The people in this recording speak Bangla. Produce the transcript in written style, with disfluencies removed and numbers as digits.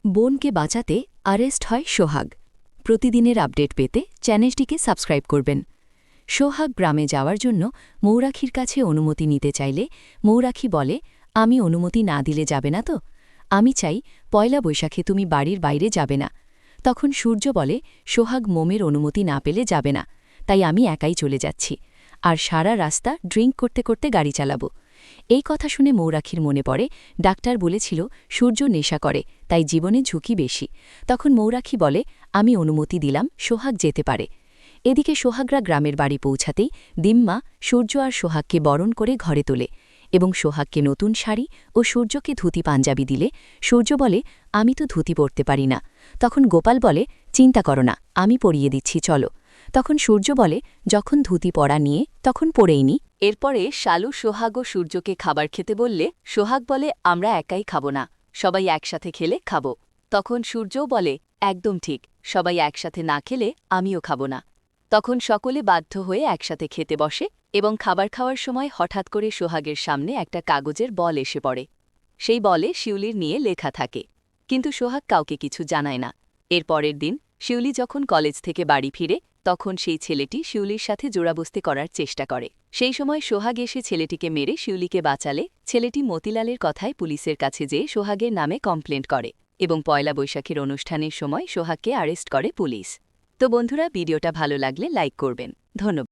বোনকে বাঁচাতে আরেস্ট হয় সোহাগ। প্রতিদিনের আপডেট পেতে চ্যানেলটিকে সাবস্ক্রাইব করবেন। সোহাগ গ্রামে যাওয়ার জন্য মৌরাখির কাছে অনুমতি নিতে চাইলে মৌরাখি বলে, আমি অনুমতি না দিলে যাবে না তো? আমি চাই পয়লা বৈশাখে তুমি বাড়ির বাইরে যাবে না। তখন সূর্য বলে, সোহাগ মোমের অনুমতি না পেলে যাবে না, তাই আমি একাই চলে যাচ্ছি, আর সারা রাস্তা ড্রিঙ্ক করতে করতে গাড়ি চালাবো। এই কথা শুনে মৌরাখির মনে পড়ে ডাক্তার বলেছিল সূর্য নেশা করে, তাই জীবনে ঝুঁকি বেশি। তখন মৌরাখি বলে, আমি অনুমতি দিলাম, সোহাগ যেতে পারে। এদিকে সোহাগরা গ্রামের বাড়ি পৌঁছাতেই দিম্মা সূর্য আর সোহাগকে বরণ করে ঘরে তোলে এবং সোহাগকে নতুন শাড়ি ও সূর্যকে ধুতি পাঞ্জাবি দিলে সূর্য বলে, আমি তো ধুতি পরতে পারি না। তখন গোপাল বলে, চিন্তা করো না, আমি পরিয়ে দিচ্ছি, চলো। তখন সূর্য বলে, যখন ধুতি পরা নিয়ে তখন পরেই নি। এরপরে শালু সোহাগ ও সূর্যকে খাবার খেতে বললে সোহাগ বলে, আমরা একাই খাব না, সবাই একসাথে খেলে খাব। তখন সূর্যও বলে, একদম ঠিক, সবাই একসাথে না খেলে আমিও খাব না। তখন সকলে বাধ্য হয়ে একসাথে খেতে বসে এবং খাবার খাওয়ার সময় হঠাৎ করে সোহাগের সামনে একটা কাগজের বল এসে পড়ে। সেই বলে শিউলির নিয়ে লেখা থাকে, কিন্তু সোহাগ কাউকে কিছু জানায় না। এর পরের দিন শিউলি যখন কলেজ থেকে বাড়ি ফিরে তখন সেই ছেলেটি শিউলির সাথে জোড়াবস্তি করার চেষ্টা করে। সেই সময় সোহাগ এসে ছেলেটিকে মেরে শিউলিকে বাঁচালে ছেলেটি মতিলালের কথায় পুলিশের কাছে যেয়ে সোহাগের নামে কমপ্লেন্ট করে এবং পয়লা বৈশাখের অনুষ্ঠানের সময় সোহাগকে অ্যারেস্ট করে পুলিশ। তো বন্ধুরা, ভিডিওটা ভালো লাগলে লাইক করবেন। ধন্যবাদ।